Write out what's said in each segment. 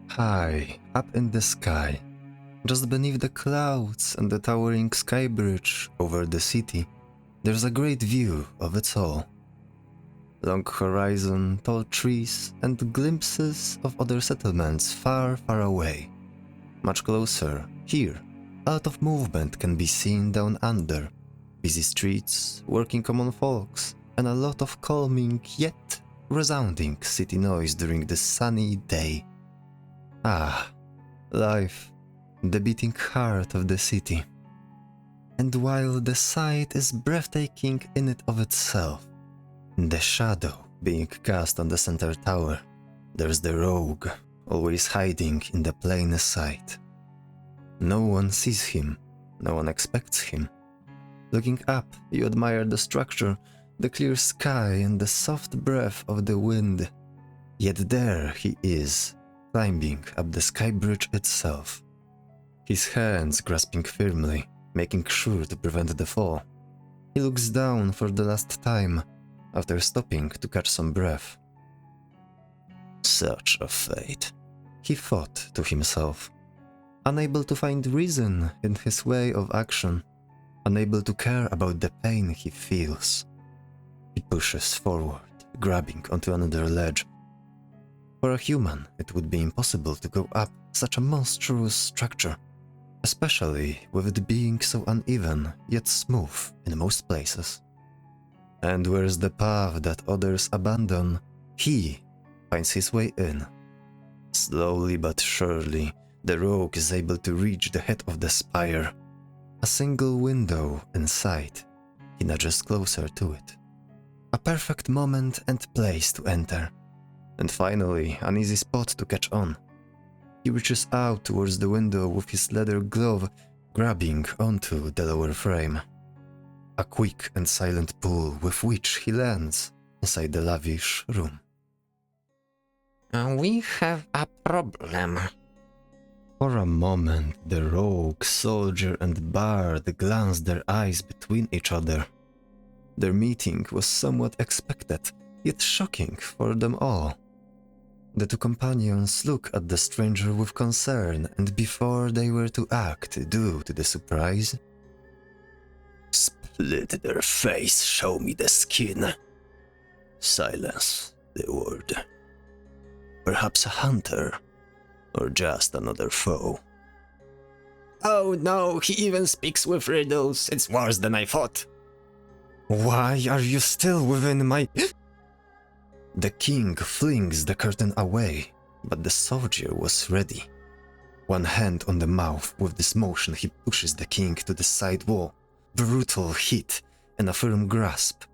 High, up in the sky, just beneath the clouds and the towering sky bridge over the city, there's a great view of it all. Long horizon, tall trees, and glimpses of other settlements far, far away. Much closer, here, a lot of movement can be seen down under. Busy streets, working common folks, and a lot of calming yet resounding city noise during the sunny day. Ah, life, the beating heart of the city. And while the sight is breathtaking in it of itself, the shadow being cast on the center tower, there's the rogue, always hiding in the plainest sight. No one sees him, no one expects him. Looking up, you admire the structure, the clear sky and the soft breath of the wind. Yet there he is, climbing up the sky bridge itself. His hands grasping firmly, making sure to prevent the fall. He looks down for the last time, after stopping to catch some breath. Such a fate, he thought to himself, unable to find reason in his way of action, unable to care about the pain he feels. He pushes forward, grabbing onto another ledge. For a human, it would be impossible to go up such a monstrous structure, especially with it being so uneven yet smooth in most places. And where's the path that others abandon, he finds his way in. Slowly but surely, the rogue is able to reach the head of the spire. A single window in sight, he nudges closer to it. A perfect moment and place to enter. And finally, an easy spot to catch on. He reaches out towards the window with his leather glove, grabbing onto the lower frame. A quick and silent pull with which he lands inside the lavish room. We have a problem. For a moment, the rogue, soldier, and bard glanced their eyes between each other. Their meeting was somewhat expected, yet shocking for them all. The two companions looked at the stranger with concern, and before they were to act due to the surprise, "Split their face, show me the skin." Silence the word. Perhaps a hunter, or just another foe. Oh no, he even speaks with riddles. It's worse than I thought. "Why are you still within my..." The king flings the curtain away, but the soldier was ready. One hand on the mouth, with this motion he pushes the king to the side wall. Brutal hit and a firm grasp.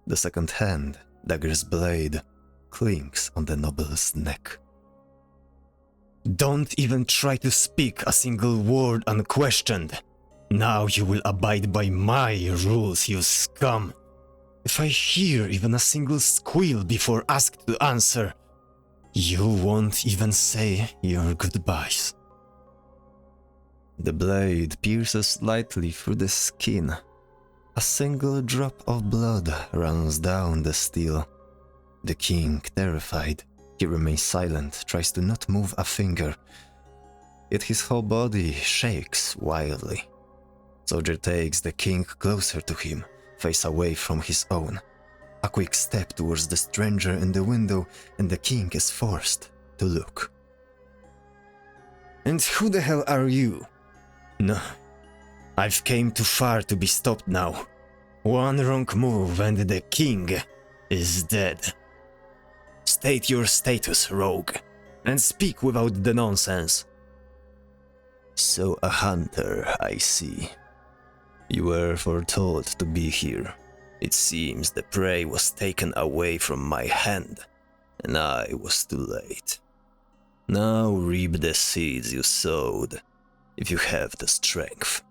The second hand, dagger's blade, clings on the noble's neck. "Don't even try to speak a single word unquestioned. Now you will abide by my rules, you scum. If I hear even a single squeal before asked to answer, you won't even say your goodbyes." The blade pierces slightly through the skin. A single drop of blood runs down the steel. The king, terrified, he remains silent, tries to not move a finger. Yet his whole body shakes wildly. Soldier takes the king closer to him, face away from his own. A quick step towards the stranger in the window, and the king is forced to look. "And who the hell are you?" "No, I've came too far to be stopped now. One wrong move and the king is dead. State your status, rogue, and speak without the nonsense." "So a hunter, I see. You were foretold to be here. It seems the prey was taken away from my hand, and I was too late. Now reap the seeds you sowed, if you have the strength.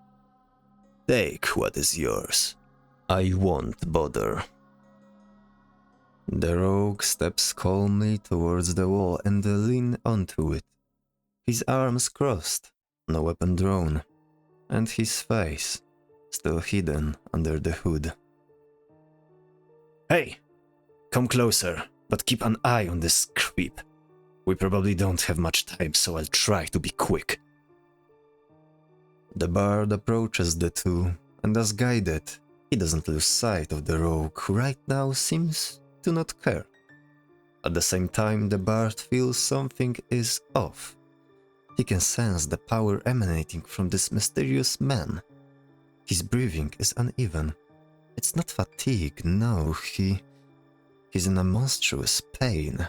Take what is yours. I won't bother." The rogue steps calmly towards the wall and leans onto it. His arms crossed, no weapon drawn, and his face still hidden under the hood. "Hey, come closer, but keep an eye on this creep. We probably don't have much time, so I'll try to be quick. The bard approaches the two, and as guided, he doesn't lose sight of the rogue who right now seems to not care. At the same time, the bard feels something is off. He can sense the power emanating from this mysterious man. His breathing is uneven. It's not fatigue, no, he's in a monstrous pain.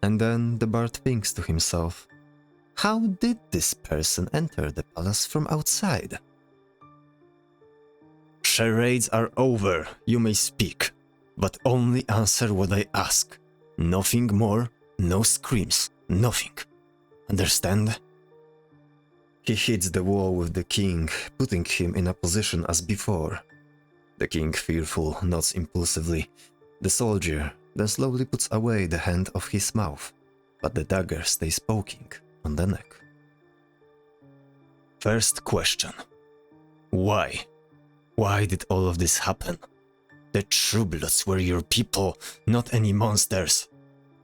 And then the bard thinks to himself, how did this person enter the palace from outside? Charades are over, you may speak, but only answer what I ask. Nothing more, no screams, nothing. Understand? He hits the wall with the king, putting him in a position as before. The king, fearful, nods impulsively. The soldier then slowly puts away the hand of his mouth, but the dagger stays poking on the neck. First question. Why? Why did all of this happen? The Truebloods were your people, not any monsters.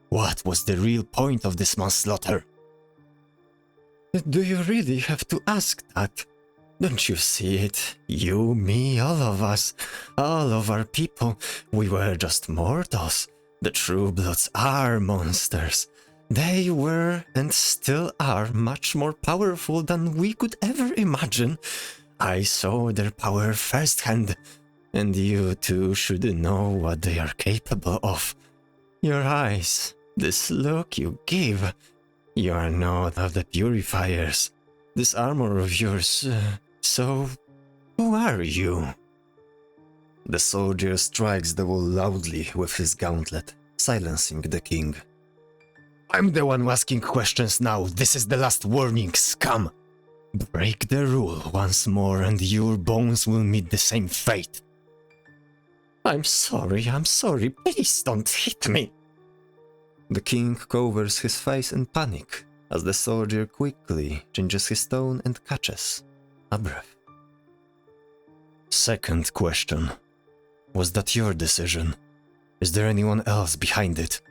What was the real point of this manslaughter? Do you really have to ask that? Don't you see it? You, me, all of us, all of our people, we were just mortals. The Truebloods are monsters. They were and still are much more powerful than we could ever imagine. I saw their power firsthand, and you too should know what they are capable of. Your eyes, this look you give. You are not of the purifiers. This armor of yours, so who are you? The soldier strikes the wall loudly with his gauntlet, silencing the king. I'm the one asking questions now. This is the last warning, scum. Break the rule once more and your bones will meet the same fate. I'm sorry, please don't hit me. The king covers his face in panic as the soldier quickly changes his tone and catches a breath. Second question. Was that your decision? Is there anyone else behind it?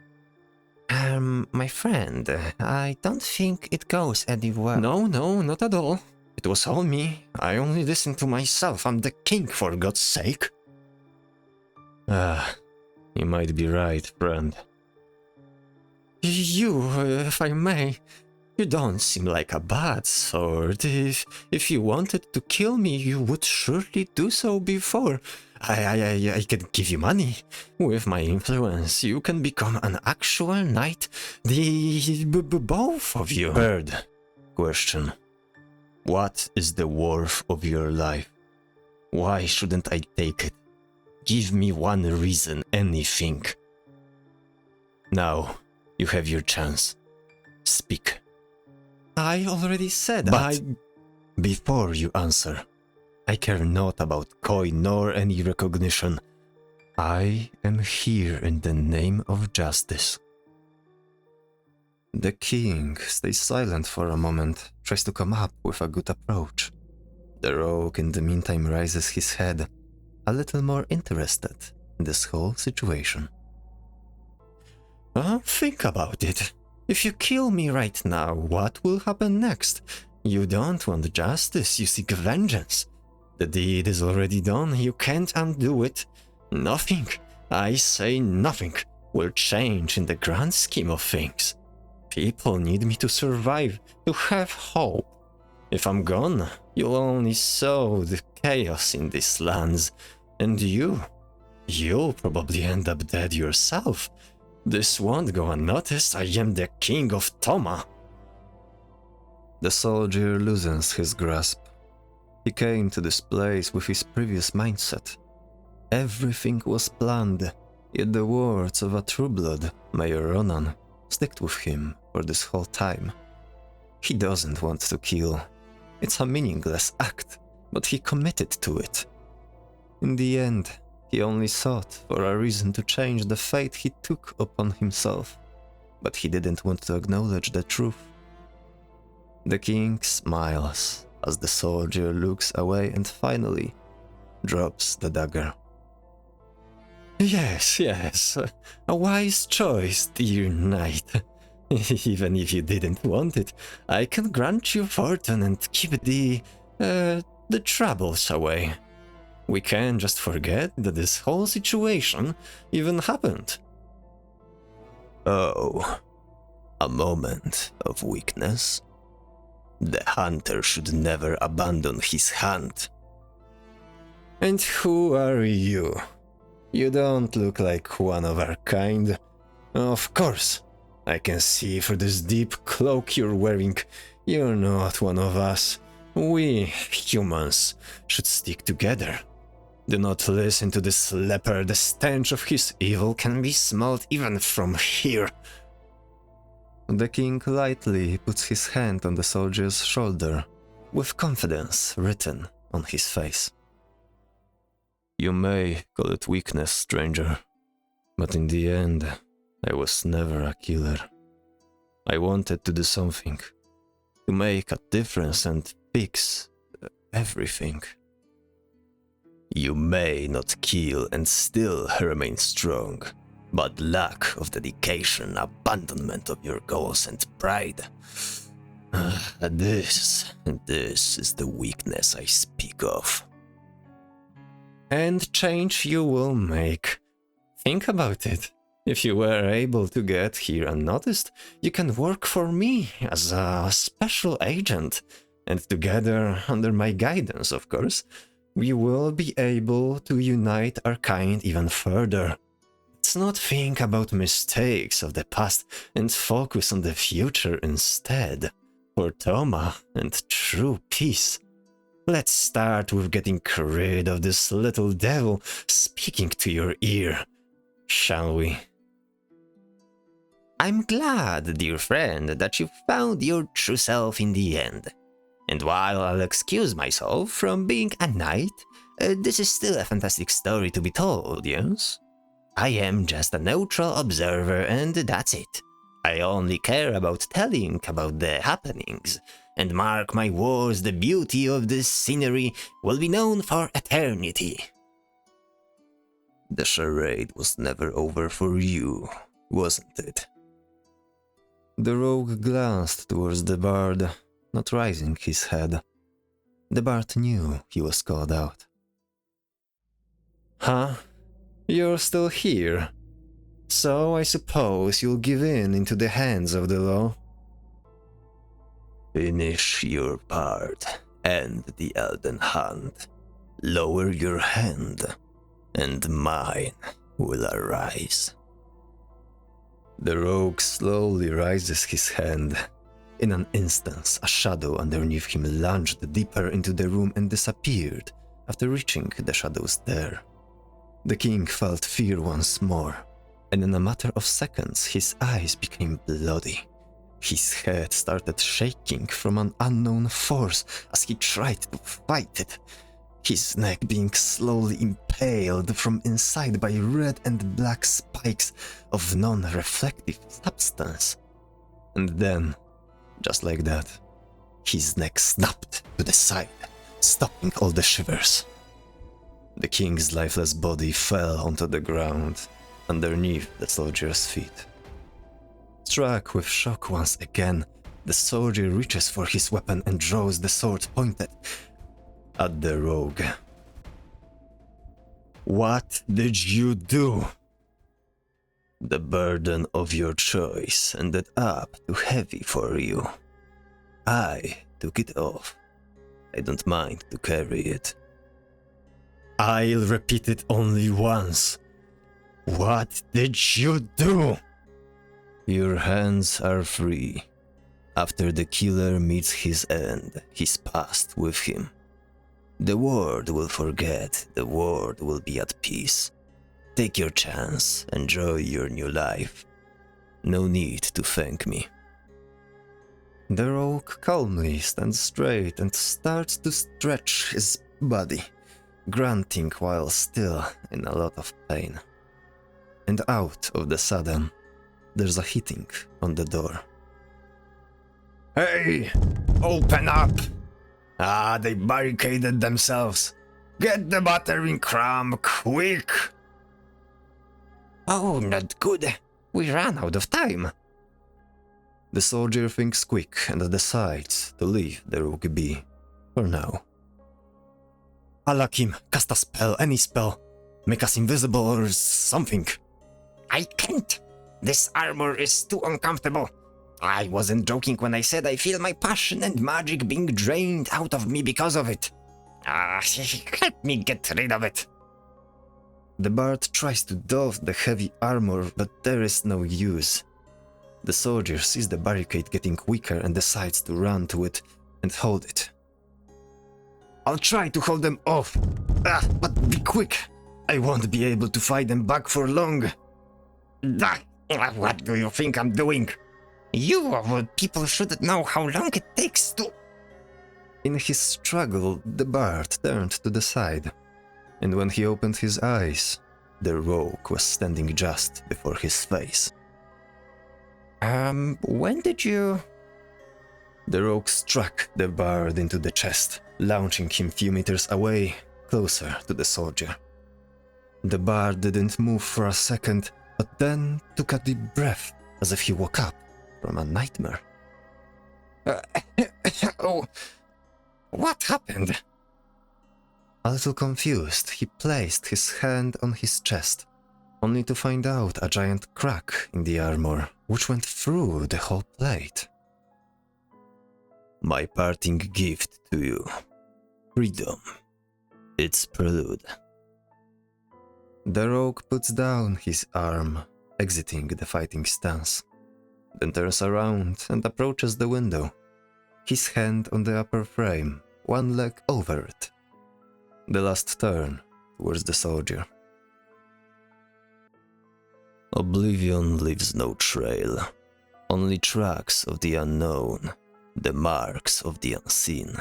My friend, I don't think it goes anywhere. No, not at all. It was all me. I only listened to myself. I'm the king, for God's sake. You might be right, friend. You, if I may, you don't seem like a bad sort. If you wanted to kill me, you would surely do so before. I can give you money. With my influence, you can become an actual knight. Both of you. Third question. What is the worth of your life? Why shouldn't I take it? Give me one reason, anything. Now, you have your chance. Speak. I already said But before you answer, I care not about coin nor any recognition. I am here in the name of justice. The king stays silent for a moment, tries to come up with a good approach. The rogue in the meantime raises his head, a little more interested in this whole situation. Think about it. If you kill me right now, what will happen next? You don't want justice, you seek vengeance. The deed is already done, you can't undo it. Nothing, I say nothing, will change in the grand scheme of things. People need me to survive, to have hope. If I'm gone, you'll only sow the chaos in these lands. And you'll probably end up dead yourself. This won't go unnoticed. I am the king of Toma. The soldier loosens his grasp. He came to this place with his previous mindset. Everything was planned, yet the words of a Trueblood, Mayor Ronan, sticked with him for this whole time. He doesn't want to kill. It's a meaningless act, but he committed to it. In the end, he only sought for a reason to change the fate he took upon himself, but he didn't want to acknowledge the truth. The king smiles as the soldier looks away and finally drops the dagger. Yes, a wise choice, dear knight. Even if you didn't want it, I can grant you fortune and keep the troubles away. We can just forget that this whole situation even happened. Oh, a moment of weakness? The hunter should never abandon his hunt. And who are you? You don't look like one of our kind. Of course, I can see through this deep cloak you're wearing. You're not one of us. We, humans, should stick together. Do not listen to this leper. The stench of his evil can be smelled even from here. The king lightly puts his hand on the soldier's shoulder, with confidence written on his face. You may call it weakness, stranger, but in the end, I was never a killer. I wanted to do something, to make a difference and fix everything. You may not kill and still remain strong, but lack of dedication, abandonment of your goals and pride. This is the weakness I speak of. And change you will make. Think about it. If you were able to get here unnoticed, you can work for me as a special agent. And together, under my guidance, of course, we will be able to unite our kind even further. Let's not think about mistakes of the past and focus on the future instead. For Toma and true peace. Let's start with getting rid of this little devil speaking to your ear, shall we? I'm glad, dear friend, that you found your true self in the end. And while I'll excuse myself from being a knight, this is still a fantastic story to be told, yes? I am just a neutral observer and that's it. I only care about telling about the happenings, and mark my words, the beauty of this scenery will be known for eternity. The charade was never over for you, wasn't it? The rogue glanced towards the bard, not raising his head. The bard knew he was called out. Huh? You're still here? So I suppose you'll give in into the hands of the law? Finish your part, end the Elden Hunt. Lower your hand, and mine will arise. The rogue slowly raises his hand. In an instant, a shadow underneath him lunged deeper into the room and disappeared after reaching the shadows there. The king felt fear once more, and in a matter of seconds his eyes became bloody. His head started shaking from an unknown force as he tried to fight it, his neck being slowly impaled from inside by red and black spikes of non-reflective substance. And then, just like that, his neck snapped to the side, stopping all the shivers. The king's lifeless body fell onto the ground, underneath the soldier's feet. Struck with shock once again, the soldier reaches for his weapon and draws the sword pointed at the rogue. What did you do? The burden of your choice ended up too heavy for you. I took it off. I don't mind to carry it. I'll repeat it only once. What did you do? Your hands are free. After the killer meets his end, his past with him. The world will forget, the world will be at peace. Take your chance, enjoy your new life. No need to thank me. The rogue calmly stands straight and starts to stretch his body, grunting while still in a lot of pain. And out of the sudden, there's a hitting on the door. Hey! Open up! Ah, they barricaded themselves. Get the battering ram, quick! Oh, not good. We ran out of time. The soldier thinks quick and decides to leave the rogue be, for now. Alakim, cast a spell, any spell. Make us invisible or something. I can't. This armor is too uncomfortable. I wasn't joking when I said I feel my passion and magic being drained out of me because of it. Help me get rid of it. The bard tries to doff the heavy armor, but there is no use. The soldier sees the barricade getting weaker and decides to run to it and hold it. I'll try to hold them off. But be quick. I won't be able to fight them back for long. What do you think I'm doing? You of all people should know how long it takes to... In his struggle, the bard turned to the side, and when he opened his eyes, the rogue was standing just before his face. When did you... The rogue struck the bard into the chest, launching him few meters away, closer to the soldier. The bard didn't move for a second, but then took a deep breath, as if he woke up from a nightmare. Oh, what happened? A little confused, he placed his hand on his chest, only to find out a giant crack in the armor, which went through the whole plate. My parting gift to you. Freedom. Its prelude. The rogue puts down his arm, exiting the fighting stance, then turns around and approaches the window, his hand on the upper frame, one leg over it. The last turn towards the soldier. Oblivion leaves no trail, only tracks of the unknown, the marks of the unseen.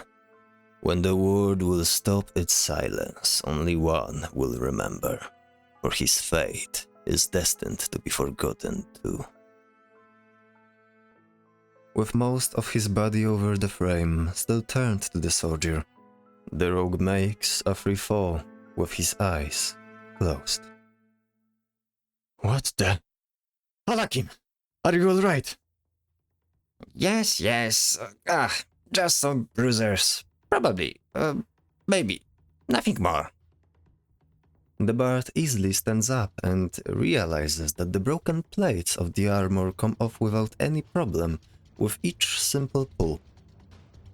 When the world will stop its silence, only one will remember, for his fate is destined to be forgotten too. With most of his body over the frame still turned to the soldier, the rogue makes a free fall with his eyes closed. What the? Alakim, are you alright? Yes. Just some bruisers. Probably. Maybe. Nothing more. The bard easily stands up and realizes that the broken plates of the armor come off without any problem with each simple pull.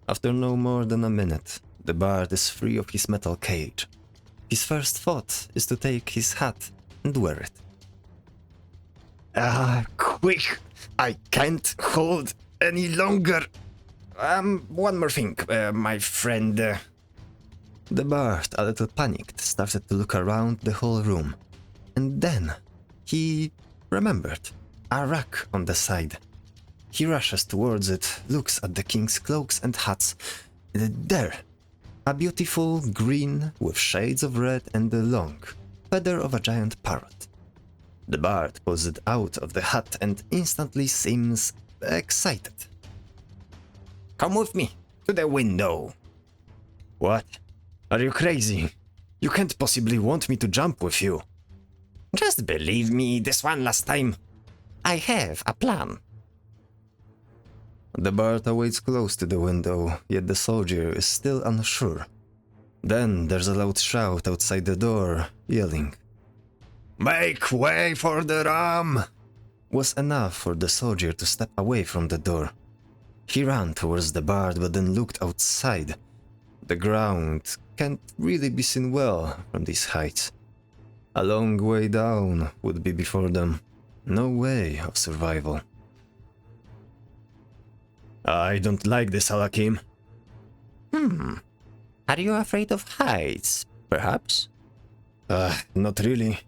After no more than a minute, the bard is free of his metal cage. His first thought is to take his hat and wear it. Quick! I can't hold any longer! One more thing, my friend. The bard, a little panicked, started to look around the whole room. And then he remembered a rack on the side. He rushes towards it, looks at the king's cloaks and hats. There, a beautiful green with shades of red and the long feather of a giant parrot. The bard pulls it out of the hat and instantly seems excited. Come with me to the window. What? Are you crazy? You can't possibly want me to jump with you. Just believe me this one last time. I have a plan. The bard awaits close to the window, yet the soldier is still unsure. Then there's a loud shout outside the door, yelling, Make way for the ram! Was enough for the soldier to step away from the door. He ran towards the bard but then looked outside. The ground can't really be seen well from these heights. A long way down would be before them. No way of survival. I don't like this, Alakim. Are you afraid of heights, perhaps? Not really.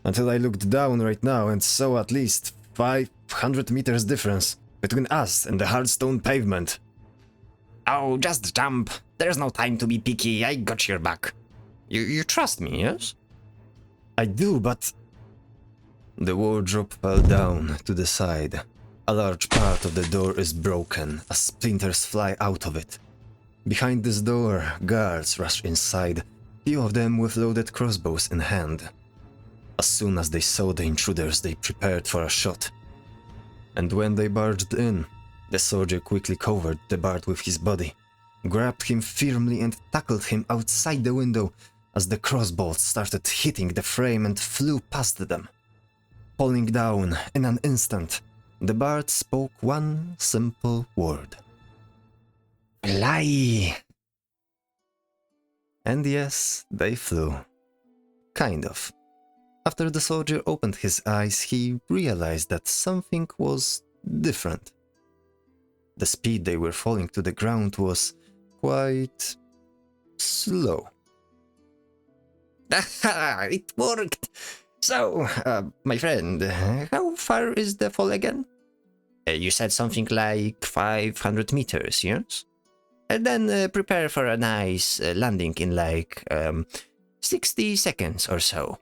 Until I looked down right now and saw at least 500 meters difference between us and the hard stone pavement. Oh, just jump. There's no time to be picky. I got your back. You trust me, yes? I do, but... The wardrobe fell down to the side. A large part of the door is broken, as splinters fly out of it. Behind this door, guards rush inside, few of them with loaded crossbows in hand. As soon as they saw the intruders, they prepared for a shot. And when they barged in, The soldier quickly covered the bard with his body, grabbed him firmly and tackled him outside the window as the crossbolts started hitting the frame and flew past them. Falling down in an instant, the bard spoke one simple word. Fly! And yes, they flew. Kind of. After the soldier opened his eyes, he realized that something was different. The speed they were falling to the ground was quite slow. It worked! So, my friend, how far is the fall again? You said something like 500 meters, yes? And then prepare for a nice landing in like 60 seconds or so.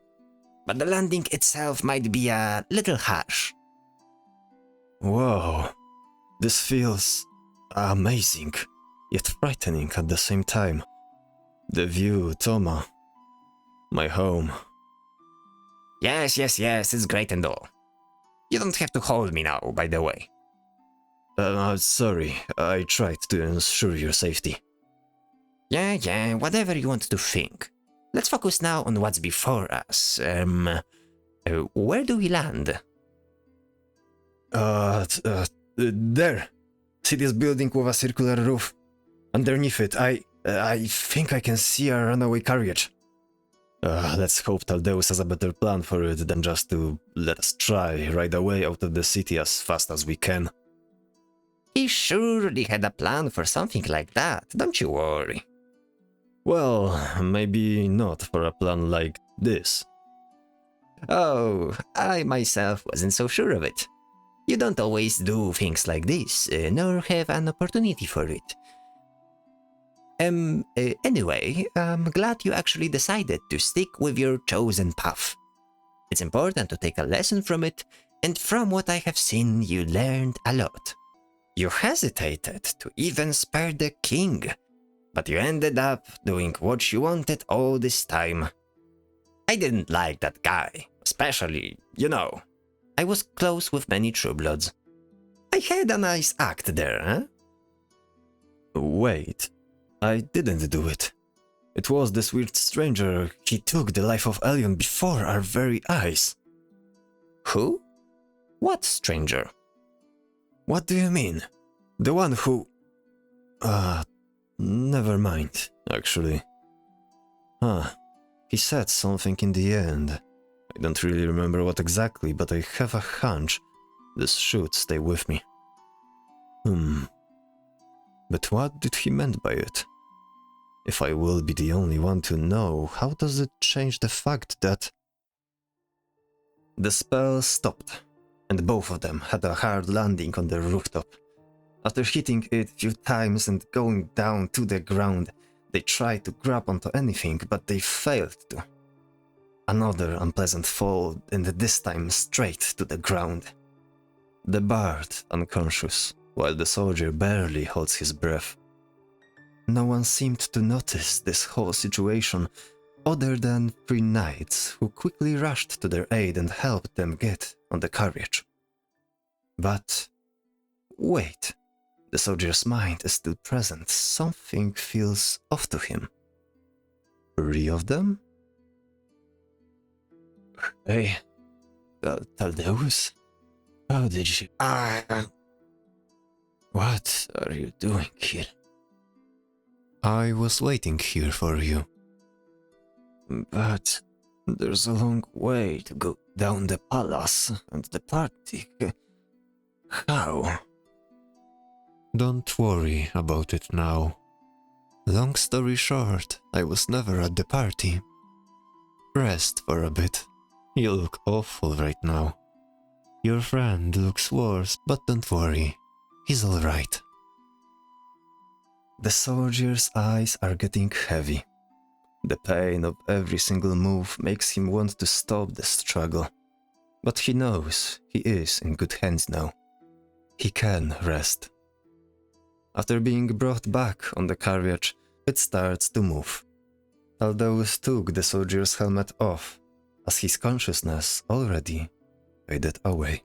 But the landing itself might be a little harsh. Whoa, this feels amazing, yet frightening at the same time. The view, Toma. My home. Yes, it's great and all. You don't have to hold me now, by the way. Sorry, I tried to ensure your safety. Yeah, whatever you want to think. Let's focus now on what's before us. Where do we land? There. See this building with a circular roof? Underneath it, I think I can see a runaway carriage. Let's hope Taldeus has a better plan for it than just to let us try right away out of the city as fast as we can. He surely had a plan for something like that, don't you worry. Well, maybe not for a plan like this. Oh, I myself wasn't so sure of it. You don't always do things like this, nor have an opportunity for it. Anyway, I'm glad you actually decided to stick with your chosen path. It's important to take a lesson from it, and from what I have seen, you learned a lot. You hesitated to even spare the king, but you ended up doing what you wanted all this time. I didn't like that guy, especially, I was close with many True Bloods. I had a nice act there, huh? Wait, I didn't do it. It was this weird stranger. He took the life of Elion before our very eyes. Who? What stranger? What do you mean? The one who... never mind, actually. He said something in the end. I don't really remember what exactly, but I have a hunch this should stay with me. But what did he mean by it? If I will be the only one to know, how does it change the fact that... The spell stopped, and both of them had a hard landing on the rooftop. After hitting it a few times and going down to the ground, they tried to grab onto anything, but they failed to. Another unpleasant fall, and this time straight to the ground. The bard unconscious, while the soldier barely holds his breath. No one seemed to notice this whole situation, other than 3 knights who quickly rushed to their aid and helped them get on the carriage. But wait, the soldier's mind is still present. Something feels off to him. 3 of them? Hey, Taldeus? How did you... What are you doing here? I was waiting here for you. But there's a long way to go down the palace and the party. How? Don't worry about it now. Long story short, I was never at the party. Rest for a bit. You look awful right now. Your friend looks worse, but don't worry. He's alright. The soldier's eyes are getting heavy. The pain of every single move makes him want to stop the struggle. But he knows he is in good hands now. He can rest. After being brought back on the carriage, it starts to move. Taldeus took the soldier's helmet off, as his consciousness already faded away.